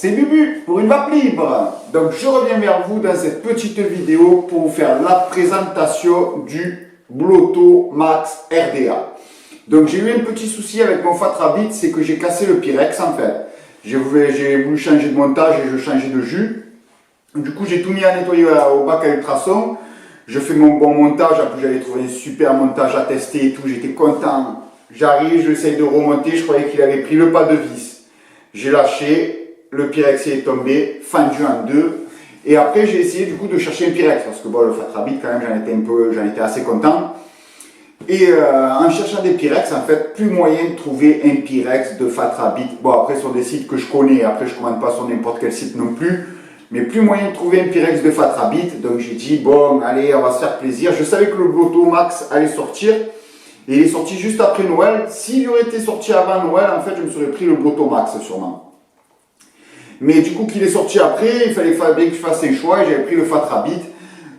c'est Bubu pour une vape libre. Donc je reviens vers vous dans cette petite vidéo pour vous faire la présentation du Blotto Max RDA. Donc j'ai eu un petit souci avec mon Fat Rabbit, c'est que j'ai cassé le Pyrex en fait. J'ai voulu changer de montage et je changeais de jus. Du coup j'ai tout mis à nettoyer au bac à ultrasons. Je fais mon bon montage, après j'avais trouvé un super montage à tester et tout, j'étais content. J'arrive, j'essaye de remonter, je croyais qu'il avait pris le pas de vis. J'ai lâché, le Pyrex est tombé, fendu en deux. Et après j'ai essayé du coup de chercher un Pyrex, parce que bon, le Fat Rabbit quand même j'en étais assez content. Et en cherchant des Pyrex, en fait, plus moyen de trouver un Pyrex de Fat Rabbit. Bon, après sur des sites que je connais, après je ne commande pas sur n'importe quel site non plus. Mais plus moyen de trouver un Pyrex de Fat Rabbit. Donc j'ai dit, bon, allez, on va se faire plaisir. Je savais que le Blotto Max allait sortir. Et il est sorti juste après Noël. S'il aurait été sorti avant Noël, en fait, je me serais pris le Blotto Max sûrement. Mais du coup, qu'il est sorti après, il fallait bien que je fasse un choix et j'avais pris le Fat Rabbit.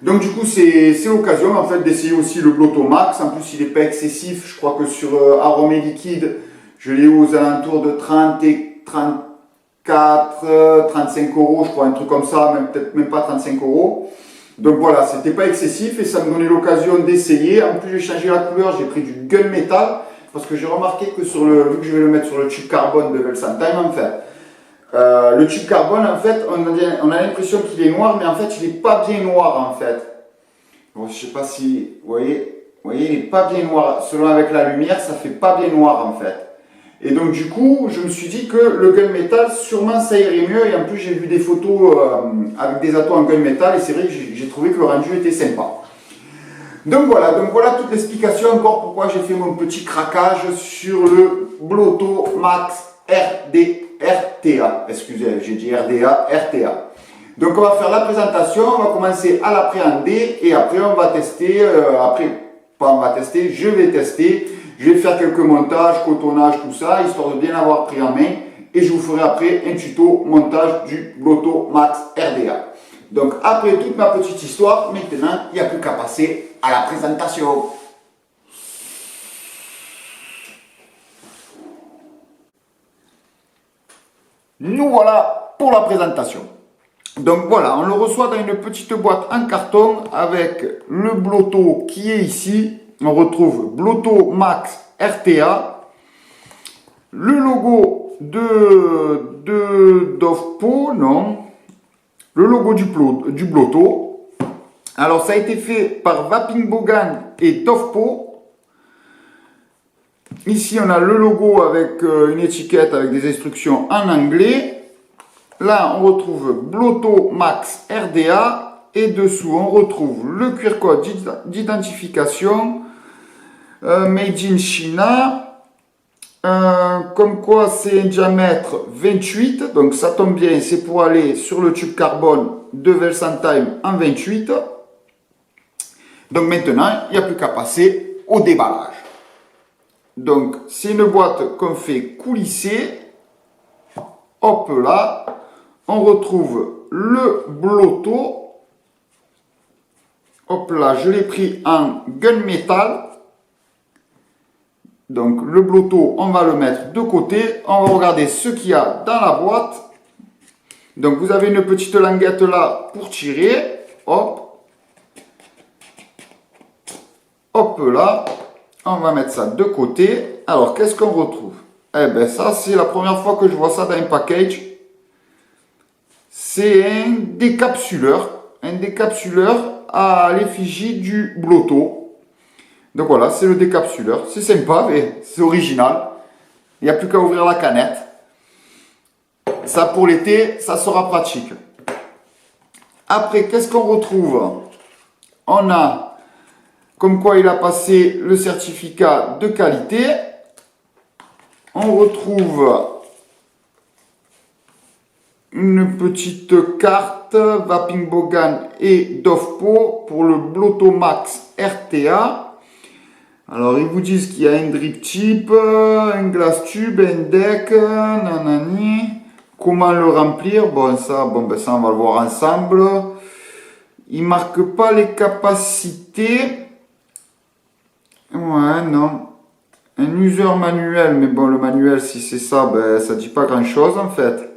Donc du coup, c'est l'occasion en fait d'essayer aussi le Blotto Max. En plus, il n'est pas excessif. Je crois que sur Aromé Liquide, je l'ai eu aux alentours de 30 et 34, 35 euros, je crois, un truc comme ça, peut-être même pas 35 euros. Donc voilà, c'était pas excessif et ça me donnait l'occasion d'essayer. En plus, j'ai changé la couleur, j'ai pris du gunmetal parce que j'ai remarqué que vu que je vais le mettre sur le tube carbone de Welsantime en fait, le tube carbone en fait, on a l'impression qu'il est noir, mais en fait, il n'est pas bien noir en fait. Bon, je sais pas si, vous voyez, il n'est pas bien noir. Selon avec la lumière, ça fait pas bien noir en fait. Et donc du coup, je me suis dit que le gunmetal, sûrement ça irait mieux. Et en plus, j'ai vu des photos avec des atos en gunmetal et c'est vrai que j'ai trouvé que le rendu était sympa. Donc voilà toute l'explication encore pourquoi j'ai fait mon petit craquage sur le Blotto Max RTA. Excusez, j'ai dit RDA, RTA. Donc on va faire la présentation, on va commencer à l'appréhender et après on va tester, je vais tester. Je vais faire quelques montages, cotonnage, tout ça, histoire de bien avoir pris en main. Et je vous ferai après un tuto montage du Blotto Max RDA. Donc après toute ma petite histoire, maintenant, il n'y a plus qu'à passer à la présentation. Nous voilà pour la présentation. Donc voilà, on le reçoit dans une petite boîte en carton avec le Blotto qui est ici. On retrouve Blotto Max RTA, le logo de Dovpo, non, le logo du Blotto. Alors ça a été fait par Vaping Bogan et Dovpo. Ici on a le logo avec une étiquette avec des instructions en anglais. Là on retrouve Blotto Max RDA et dessous on retrouve le QR code d'identification. Made in China, comme quoi c'est un diamètre 28, donc ça tombe bien, c'est pour aller sur le tube carbone de Welsantime en 28. Donc maintenant, il n'y a plus qu'à passer au déballage. Donc c'est une boîte qu'on fait coulisser. Hop là, on retrouve le Blotto. Hop là, je l'ai pris en gunmetal. Donc le Blotto, on va le mettre de côté. On va regarder ce qu'il y a dans la boîte. Donc vous avez une petite languette là pour tirer. Hop. Hop là. On va mettre ça de côté. Alors qu'est-ce qu'on retrouve? Eh bien ça c'est la première fois que je vois ça dans un package. C'est un décapsuleur. Un décapsuleur à l'effigie du Blotto. Donc voilà, c'est le décapsuleur. C'est sympa, mais c'est original. Il n'y a plus qu'à ouvrir la canette. Ça, pour l'été, ça sera pratique. Après, qu'est-ce qu'on retrouve? On a, comme quoi il a passé le certificat de qualité. On retrouve une petite carte Vaping Bogan et Dovpo pour le Blotto Max RTA. Alors, ils vous disent qu'il y a un drip tip, un glass tube, un deck, nanani. Comment le remplir? Bon, ça, on va le voir ensemble. Ils ne marquent pas les capacités. Ouais, non. Un user manuel, mais bon, le manuel, si c'est ça, ça ne dit pas grand-chose, en fait.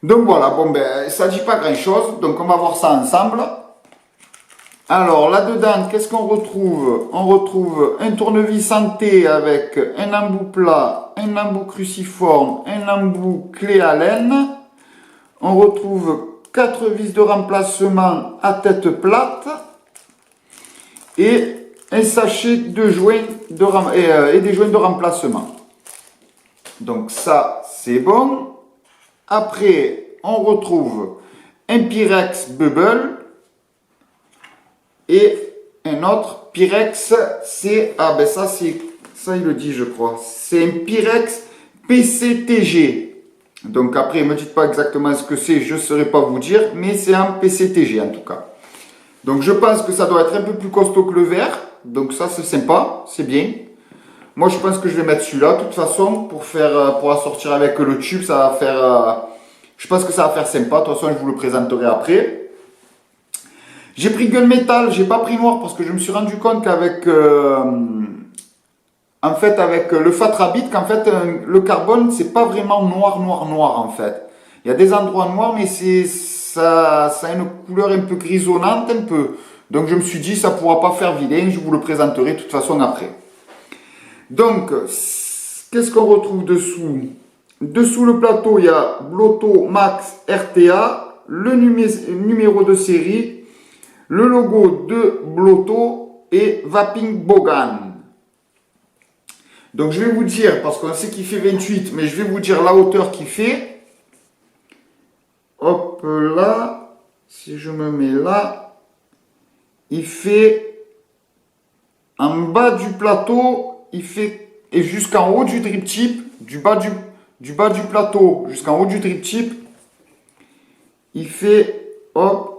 Donc voilà, bon ben ça dit pas grand chose, donc on va voir ça ensemble. Alors là-dedans, qu'est-ce qu'on retrouve? On retrouve un tournevis en T avec un embout plat, un embout cruciforme, un embout clé Allen. On retrouve 4 vis de remplacement à tête plate et un sachet de joints et des joints de remplacement. Donc ça, c'est bon. Après, on retrouve un Pyrex Bubble et un autre Pyrex, c'est, ah ben ça il le dit je crois, c'est un Pyrex PCTG. Donc après, ne me dites pas exactement ce que c'est, je ne saurais pas vous dire, mais c'est un PCTG en tout cas. Donc je pense que ça doit être un peu plus costaud que le vert, donc ça c'est sympa, c'est bien. Moi je pense que je vais mettre celui-là, de toute façon, pour assortir avec le tube, ça va faire, je pense que ça va faire sympa, de toute façon je vous le présenterai après. J'ai pris gunmetal, j'ai pas pris noir parce que je me suis rendu compte qu'avec en fait avec le Fat Rabbit, qu'en fait le carbone c'est pas vraiment noir en fait. Il y a des endroits noirs mais ça a une couleur un peu grisonnante un peu. Donc je me suis dit ça pourra pas faire vilain, je vous le présenterai de toute façon après. Donc qu'est-ce qu'on retrouve dessous? Dessous le plateau il y a Blotto Max RTA, le numéro de série, le logo de Blotto et Vaping Bogan. Donc je vais vous dire, parce qu'on sait qu'il fait 28, mais je vais vous dire la hauteur qu'il fait. Hop là, si je me mets là, il fait en bas du plateau, il fait, et jusqu'en haut du drip tip, du bas du plateau jusqu'en haut du drip tip, il fait, hop,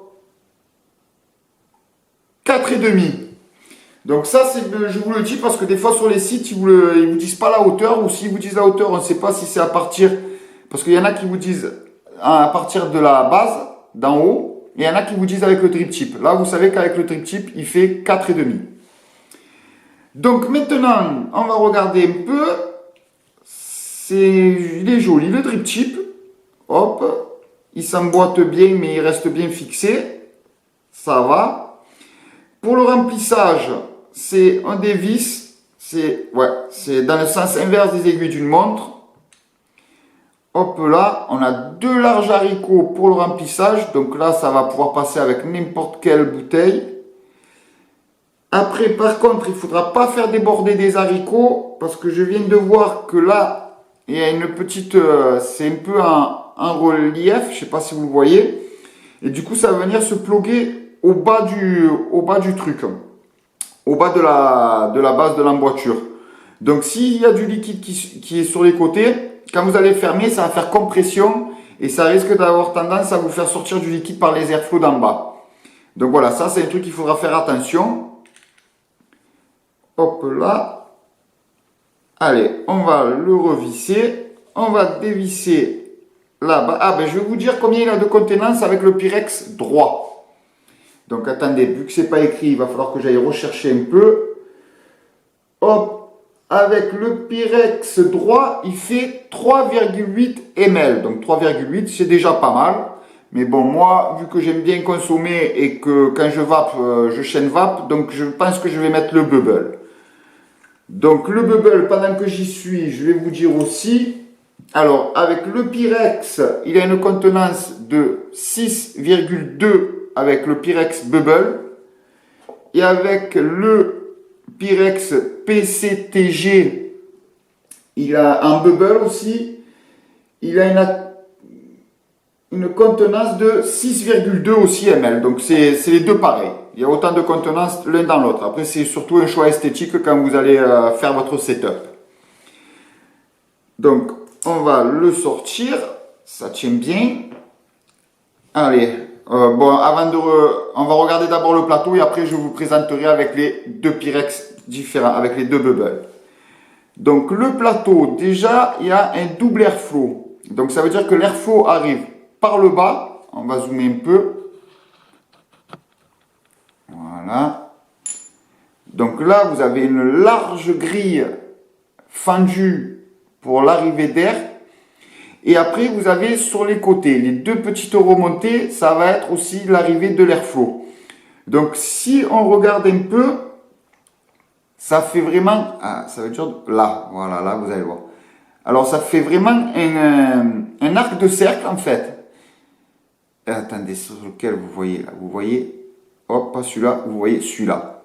4,5. Donc ça, je vous le dis parce que des fois sur les sites, ils vous disent pas la hauteur, ou s'ils vous disent la hauteur, on ne sait pas si c'est à partir, parce qu'il y en a qui vous disent à partir de la base, d'en haut, et il y en a qui vous disent avec le drip tip. Là, vous savez qu'avec le drip tip, il fait 4,5. Donc maintenant, on va regarder un peu. Il est joli le drip tip. Hop, il s'emboîte bien, mais il reste bien fixé. Ça va. Pour le remplissage, c'est un des vis. C'est dans le sens inverse des aiguilles d'une montre. Hop là, on a 2 larges haricots pour le remplissage. Donc là, ça va pouvoir passer avec n'importe quelle bouteille. Après, par contre, il ne faudra pas faire déborder des haricots parce que je viens de voir que là, il y a une petite... c'est un peu un relief, je ne sais pas si vous le voyez. Et du coup, ça va venir se ploguer au bas du truc. Au bas de la base de l'emboîture. Donc, s'il y a du liquide qui est sur les côtés, quand vous allez fermer, ça va faire compression et ça risque d'avoir tendance à vous faire sortir du liquide par les airflows d'en bas. Donc voilà, ça c'est un truc qu'il faudra faire attention. Hop là. Allez, on va le revisser. On va dévisser là-bas. Ah ben je vais vous dire combien il a de contenance avec le Pyrex droit. Donc attendez, vu que c'est pas écrit, il va falloir que j'aille rechercher un peu. Hop. Avec le Pyrex droit, il fait 3,8 ml. Donc 3,8, c'est déjà pas mal. Mais bon, moi, vu que j'aime bien consommer et que quand je vape, je chaîne vape, donc je pense que je vais mettre le bubble. Donc le bubble, pendant que j'y suis, je vais vous dire aussi. Alors, avec le Pyrex, il a une contenance de 6,2 avec le Pyrex bubble. Et avec le Pyrex PCTG, il a un bubble aussi, il a une contenance de 6,2 aussi ml, donc c'est les deux pareils. Il y a autant de contenance l'un dans l'autre. Après, c'est surtout un choix esthétique quand vous allez faire votre setup. Donc, on va le sortir, ça tient bien. Allez. Bon, on va regarder d'abord le plateau et après je vous présenterai avec les 2 Pyrex différents, avec les 2 bubbles. Donc le plateau, déjà, il y a un double airflow. Donc ça veut dire que l'airflow arrive par le bas. On va zoomer un peu. Voilà. Donc là, vous avez une large grille fendue pour l'arrivée d'air. Et après, vous avez sur les côtés, les deux petites remontées, ça va être aussi l'arrivée de l'airflow. Donc, si on regarde un peu, ça fait vraiment, ah, ça veut dire là, voilà, là, vous allez voir. Alors, ça fait vraiment un arc de cercle, en fait. Attendez, sur lequel vous voyez là, vous voyez, hop, pas celui-là, vous voyez celui-là.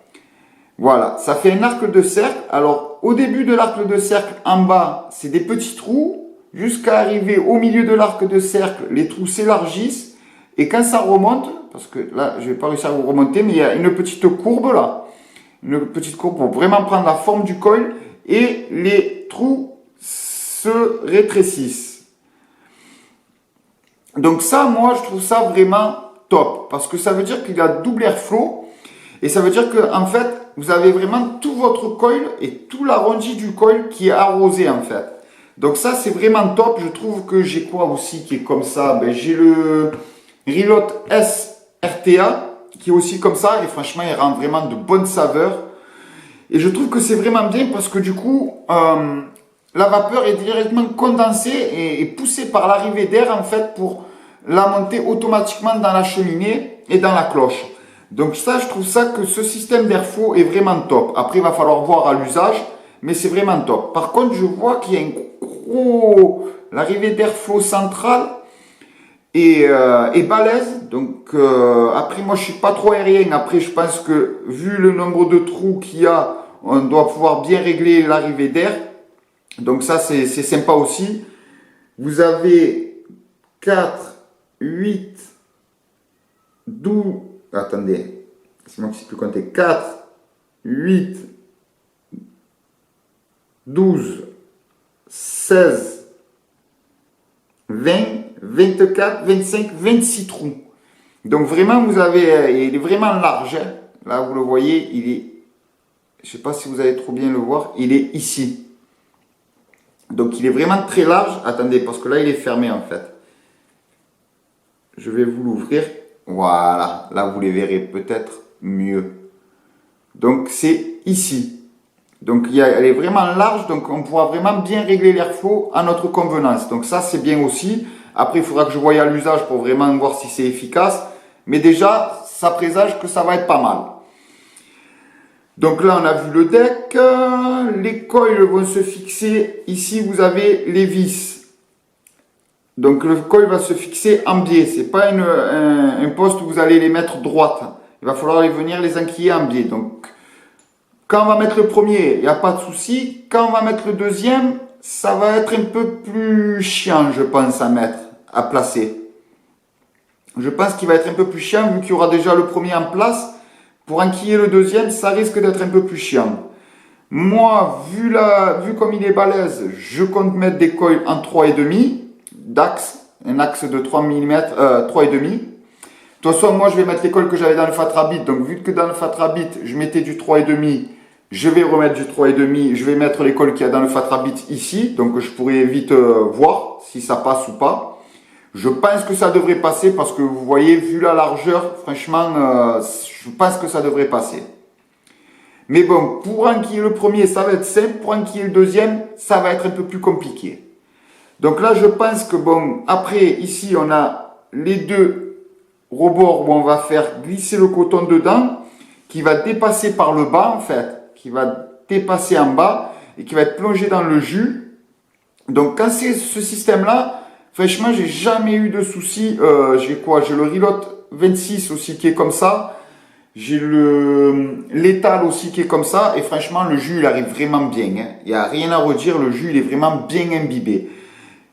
Voilà, ça fait un arc de cercle. Alors, au début de l'arc de cercle, en bas, c'est des petits trous. Jusqu'à arriver au milieu de l'arc de cercle, les trous s'élargissent. Et quand ça remonte, parce que là, je vais pas réussir à vous remonter, mais il y a une petite courbe là. Une petite courbe pour vraiment prendre la forme du coil. Et les trous se rétrécissent. Donc ça, moi, je trouve ça vraiment top. Parce que ça veut dire qu'il y a double airflow. Et ça veut dire que, en fait, vous avez vraiment tout votre coil et tout l'arrondi du coil qui est arrosé, en fait. Donc ça, c'est vraiment top. Je trouve que j'ai quoi aussi qui est comme ça? Ben, j'ai le Rilot S RTA qui est aussi comme ça. Et franchement, il rend vraiment de bonnes saveurs. Et je trouve que c'est vraiment bien parce que du coup, la vapeur est directement condensée et poussée par l'arrivée d'air, en fait, pour la monter automatiquement dans la cheminée et dans la cloche. Donc ça, je trouve ça que ce système d'airflow est vraiment top. Après, il va falloir voir à l'usage. Mais c'est vraiment top. Par contre, je vois qu'il y a un gros... L'arrivée d'airflow central est balèze. Donc, après, moi, je suis pas trop aérien. Après, je pense que, vu le nombre de trous qu'il y a, on doit pouvoir bien régler l'arrivée d'air. Donc, ça, c'est sympa aussi. Vous avez 4, 8, 12... Attendez, c'est moi qui ne sais plus compter. 4, 8... 12, 16, 20, 24, 25, 26 trous. Donc vraiment, vous avez, il est vraiment large. Hein. Là, vous le voyez, il est, je ne sais pas si vous allez trop bien le voir, il est ici. Donc il est vraiment très large. Attendez, parce que là, il est fermé en fait. Je vais vous l'ouvrir. Voilà, là, vous les verrez peut-être mieux. Donc c'est ici. Donc elle est vraiment large, donc on pourra vraiment bien régler l'airflow à notre convenance. Donc ça c'est bien aussi. Après il faudra que je voie à l'usage pour vraiment voir si c'est efficace. Mais déjà ça présage que ça va être pas mal. Donc là on a vu le deck. Les coils vont se fixer. Ici vous avez les vis. Donc le coil va se fixer en biais. C'est pas un poste où vous allez les mettre droite. Il va falloir venir les enquiller en biais. Donc quand on va mettre le premier, il n'y a pas de souci. Quand on va mettre le deuxième, ça va être un peu plus chiant, je pense, à mettre, à placer. Je pense qu'il va être un peu plus chiant, vu qu'il y aura déjà le premier en place. Pour enquiller le deuxième, ça risque d'être un peu plus chiant. Moi, vu comme il est balèze, je compte mettre des coils en 3,5 d'axe, un axe de 3 mm, 3,5. De toute façon, moi, je vais mettre les coils que j'avais dans le Fat Rabbit. Donc, vu que dans le Fat Rabbit, je mettais du 3,5, je vais remettre du 3,5. Je vais mettre les coils qu'il y a dans le Fat Rabbit ici. Donc, je pourrais vite voir si ça passe ou pas. Je pense que ça devrait passer parce que vous voyez, vu la largeur, franchement, je pense que ça devrait passer. Mais bon, pour enquiller le premier, ça va être simple. Pour enquiller le deuxième, ça va être un peu plus compliqué. Donc là, je pense que bon, après, ici, on a les deux rebords où on va faire glisser le coton dedans, qui va dépasser par le bas, en fait, qui va dépasser en bas et qui va être plongé dans le jus. Donc, quand c'est ce système-là, franchement, j'ai jamais eu de soucis. J'ai quoi? J'ai le Rilot 26 aussi qui est comme ça. J'ai l'étal aussi qui est comme ça. Et franchement, le jus, il arrive vraiment bien. Hein. Il n'y a rien à redire. Le jus, il est vraiment bien imbibé.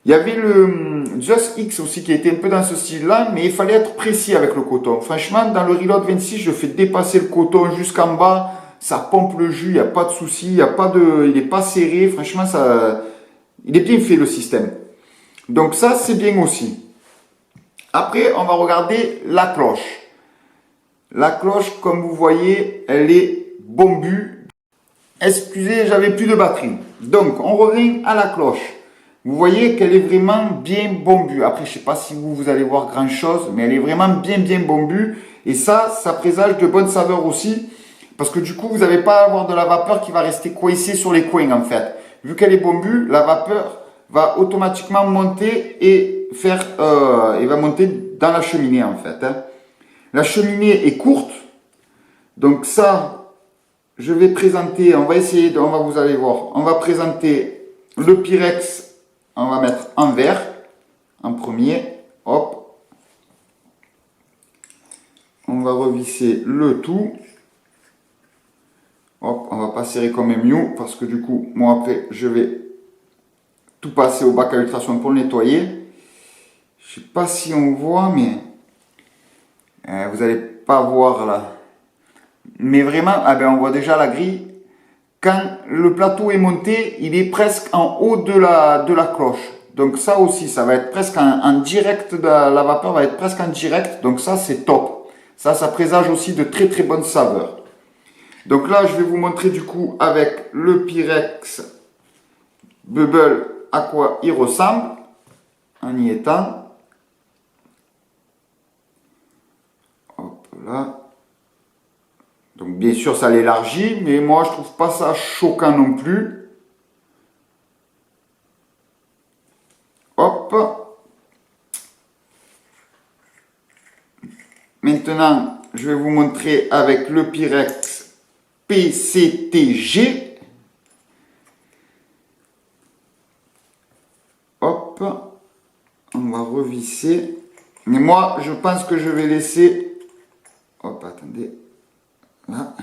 Il y avait le Just X aussi qui était un peu dans ce style-là. Mais il fallait être précis avec le coton. Franchement, dans le Rilot 26, je fais dépasser le coton jusqu'en bas. Ça pompe le jus. Il n'y a pas de souci. Il n'est pas serré. Franchement, il est bien fait le système. Donc ça, c'est bien aussi. Après, on va regarder la cloche. La cloche, comme vous voyez, elle est bombue. Excusez, j'avais plus de batterie. Donc, on revient à la cloche. Vous voyez qu'elle est vraiment bien bombue. Après, je ne sais pas si vous allez voir grand chose, mais elle est vraiment bien bombue. Et ça présage de bonnes saveurs aussi. Parce que du coup, vous n'allez pas avoir de la vapeur qui va rester coincée sur les coins, en fait. Vu qu'elle est bombue, la vapeur va automatiquement monter et faire, il va monter dans la cheminée en fait. Hein. La cheminée est courte, donc ça, je vais présenter, on va essayer, vous allez voir, on va présenter le Pyrex, on va mettre en vert, en premier, hop, on va revisser le tout, hop, on va pas serrer comme un miou, parce que du coup, moi après, je vais tout passer au bac à ultrasons pour le nettoyer. Je sais pas si on voit, mais vous allez pas voir là. Mais vraiment, ah ben on voit déjà la grille. Quand le plateau est monté, il est presque en haut de la cloche. Donc ça aussi, ça va être presque en direct, la vapeur va être presque en direct. Donc ça, c'est top. Ça présage aussi de très très bonnes saveurs. Donc là, je vais vous montrer du coup avec le Pyrex Bubble à quoi il ressemble en y étant. Hop là. Donc bien sûr ça l'élargit, mais moi je trouve pas ça choquant non plus. Hop. Maintenant, je vais vous montrer avec le Pyrex PCTG. Hop. On va revisser. Mais moi, je pense que je vais laisser... Hop, attendez. Là.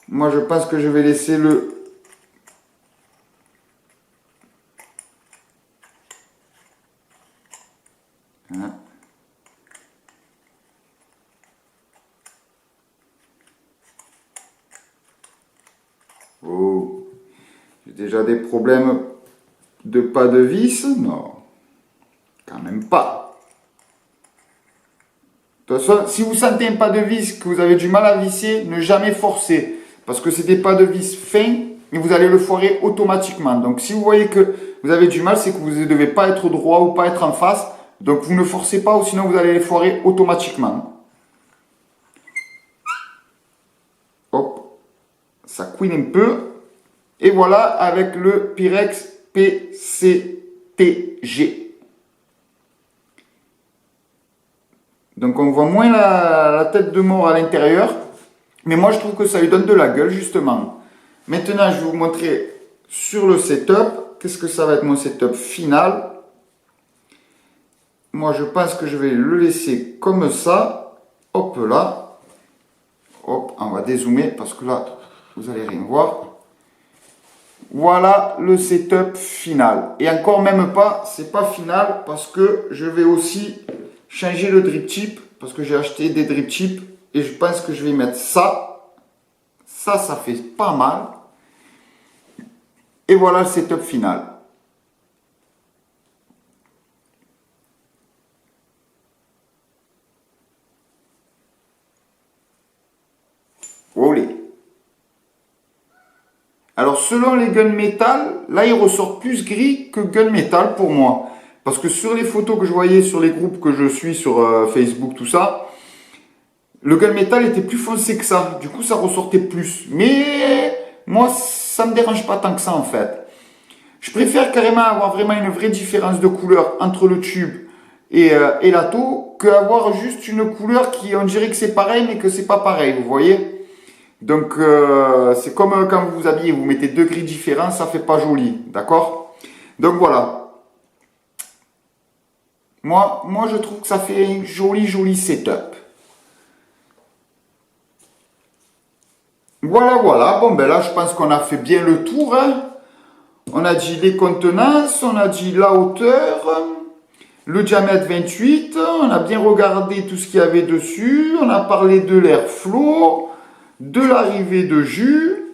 Moi, je pense que je vais laisser le... Voilà. Oh, j'ai déjà des problèmes de pas de vis? Non, quand même pas. De toute façon, si vous sentez un pas de vis, que vous avez du mal à visser, ne jamais forcer. Parce que c'est des pas de vis fins et vous allez le foirer automatiquement. Donc si vous voyez que vous avez du mal, c'est que vous ne devez pas être droit ou pas être en face. Donc vous ne forcez pas ou sinon vous allez les foirer automatiquement. Hop, ça couine un peu. Et voilà avec le Pyrex PCTG. Donc on voit moins la tête de mort à l'intérieur. Mais moi je trouve que ça lui donne de la gueule justement. Maintenant je vais vous montrer sur le setup. Qu'est-ce que ça va être mon setup final? Moi je pense que je vais le laisser comme ça. Hop là. Hop, on va dézoomer parce que là vous allez rien voir. Voilà le setup final. Et encore même pas, c'est pas final parce que je vais aussi changer le drip tip parce que j'ai acheté des drip tips et je pense que je vais mettre ça. Ça fait pas mal. Et voilà le setup final. Olé. Alors selon les gunmetal, là il ressort plus gris que gunmetal pour moi. Parce que sur les photos que je voyais sur les groupes que je suis sur Facebook, tout ça, le gunmetal était plus foncé que ça. Du coup ça ressortait plus. Mais moi ça me dérange pas tant que ça en fait. Je préfère carrément avoir vraiment une vraie différence de couleur entre le tube et la taux qu'avoir juste une couleur qui on dirait que c'est pareil mais que c'est pas pareil, vous voyez. Donc c'est comme quand vous vous habillez, vous mettez deux gris différents, ça fait pas joli, d'accord? Donc voilà. Moi je trouve que ça fait un joli setup. Voilà. Bon ben là je pense qu'on a fait bien le tour. Hein. On a dit les contenances, on a dit la hauteur, le diamètre 28, on a bien regardé tout ce qu'il y avait dessus, on a parlé de l'airflow, de l'arrivée de jus.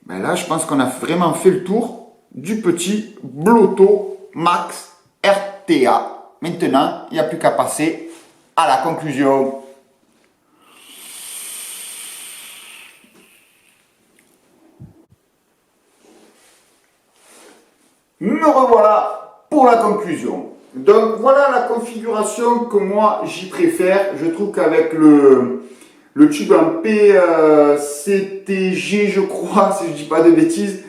Ben là, je pense qu'on a vraiment fait le tour du petit Blotto Max RTA. Maintenant, il n'y a plus qu'à passer à la conclusion. Me revoilà pour la conclusion. Donc voilà la configuration que moi j'y préfère. Je trouve qu'avec le tube en PCTG, je crois, si je ne dis pas de bêtises,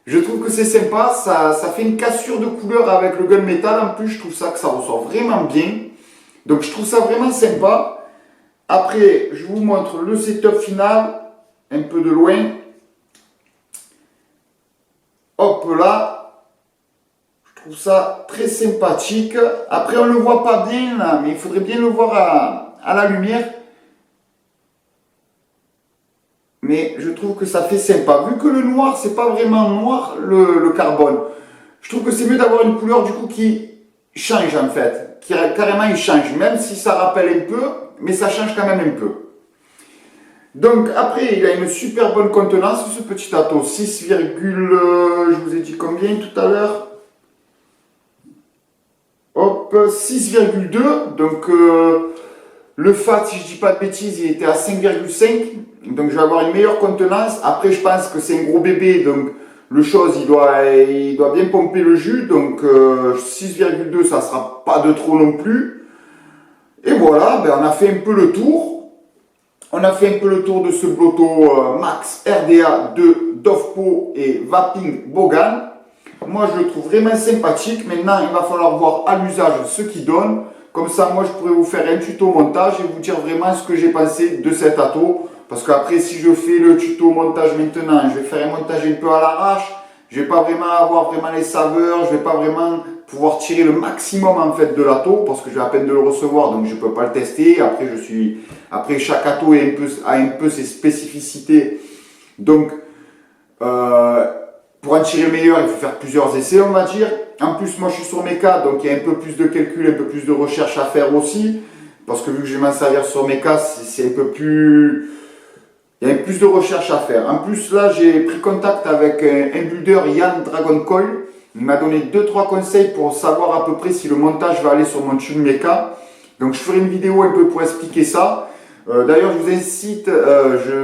Je trouve que c'est sympa, ça fait une cassure de couleur avec le gunmetal. En plus, je trouve ça que ça ressort vraiment bien. Donc, je trouve ça vraiment sympa. Après, je vous montre le setup final, un peu de loin. Hop là, je trouve ça très sympathique. Après, on ne le voit pas bien là, mais il faudrait bien le voir à la lumière. Mais je trouve que ça fait sympa. Vu que le noir, c'est pas vraiment noir, le carbone. Je trouve que c'est mieux d'avoir une couleur du coup qui change en fait. Qui carrément il change, même si ça rappelle un peu, mais ça change quand même un peu. Donc après, il a une super bonne contenance, ce petit ato. 6, je vous ai dit combien tout à l'heure? Hop, 6,2. Donc le fat, si je dis pas de bêtises, il était à 5,5. Donc je vais avoir une meilleure contenance. Après, je pense que c'est un gros bébé, donc le chose, il doit bien pomper le jus. Donc 6,2, ça sera pas de trop non plus. Et voilà, ben, on a fait un peu le tour. On a fait un peu le tour de ce Blotto Max RDA de Dovpo et Vaping Bogan. Moi, je le trouve vraiment sympathique. Maintenant, il va falloir voir à l'usage ce qu'il donne. Comme ça, moi, je pourrais vous faire un tuto montage et vous dire vraiment ce que j'ai pensé de cet ato. Parce qu'après, si je fais le tuto montage maintenant, je vais faire un montage un peu à l'arrache. Je ne vais pas vraiment avoir les saveurs. Je ne vais pas vraiment pouvoir tirer le maximum en fait de l'ato. Parce que je vais à peine de le recevoir, donc je ne peux pas le tester. Après, chaque ato a un peu ses spécificités. Donc, pour en tirer le meilleur, il faut faire plusieurs essais, on va dire. En plus, moi, je suis sur Mecha, donc il y a un peu plus de calcul, un peu plus de recherche à faire aussi. Parce que vu que je vais m'en servir sur Mecha, c'est un peu plus... Il y a plus de recherche à faire. En plus, là, j'ai pris contact avec un builder, Yann Dragon Coil. Il m'a donné 2-3 conseils pour savoir à peu près si le montage va aller sur mon tube Mecha. Donc, je ferai une vidéo un peu pour expliquer ça. D'ailleurs, je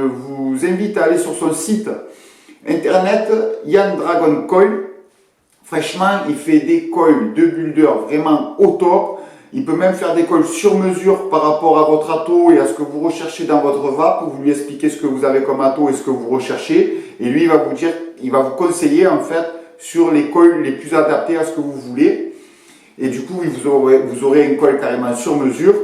vous invite à aller sur son site internet, Yann Dragon Coil. Franchement, il fait des coils de builder vraiment au top. Il peut même faire des coils sur mesure par rapport à votre ato et à ce que vous recherchez dans votre vape. Vous lui expliquez ce que vous avez comme ato et ce que vous recherchez. Et lui, il va vous dire, il va vous conseiller en fait sur les coils les plus adaptés à ce que vous voulez. Et du coup, vous aurez un coil carrément sur mesure.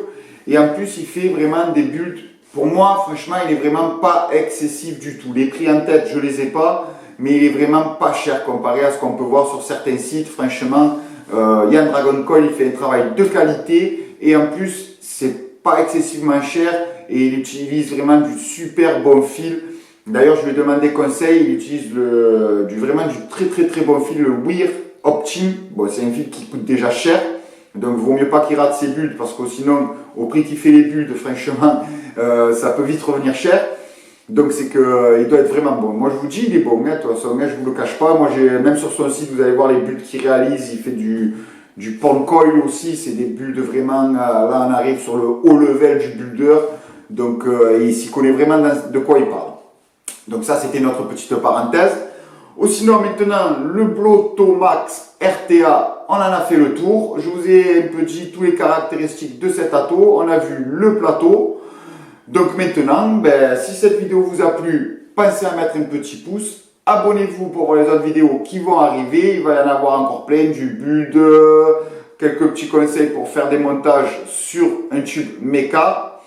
Et en plus, il fait vraiment des builds. Pour moi, franchement, il n'est vraiment pas excessif du tout. Les prix en tête, je ne les ai pas. Mais il est vraiment pas cher comparé à ce qu'on peut voir sur certains sites. Franchement, Yann Dragon Coil, il fait un travail de qualité. Et en plus, c'est pas excessivement cher. Et il utilise vraiment du super bon fil. D'ailleurs, je lui ai demandé conseil. Il utilise vraiment du très bon fil, le Weir Optim. Bon, c'est un fil qui coûte déjà cher. Donc, il vaut mieux pas qu'il rate ses builds. Parce que sinon, au prix qu'il fait les builds, franchement, ça peut vite revenir cher. Donc c'est qu'il doit être vraiment bon. Moi je vous dis, il est bon, hein, de toute façon, je ne vous le cache pas. Moi même sur son site, vous allez voir les builds qu'il réalise. Il fait du porn coil aussi, c'est des builds vraiment, là on arrive sur le haut level du builder. Donc il s'y connaît vraiment de quoi il parle. Donc ça c'était notre petite parenthèse. Sinon maintenant, le Blotto Max RTA, on en a fait le tour. Je vous ai un peu dit toutes les caractéristiques de cet ato. On a vu le plateau. Donc maintenant, si cette vidéo vous a plu, pensez à mettre un petit pouce. Abonnez-vous pour voir les autres vidéos qui vont arriver. Il va y en avoir encore plein, du build, quelques petits conseils pour faire des montages sur un tube Mecha.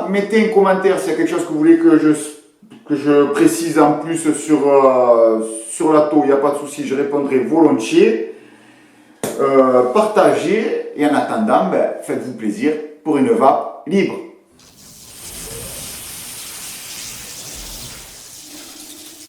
Mettez un commentaire s'il y a quelque chose que vous voulez que je précise en plus sur l'ato. Il n'y a pas de souci, je répondrai volontiers. Partagez et en attendant, faites-vous plaisir pour une vape libre.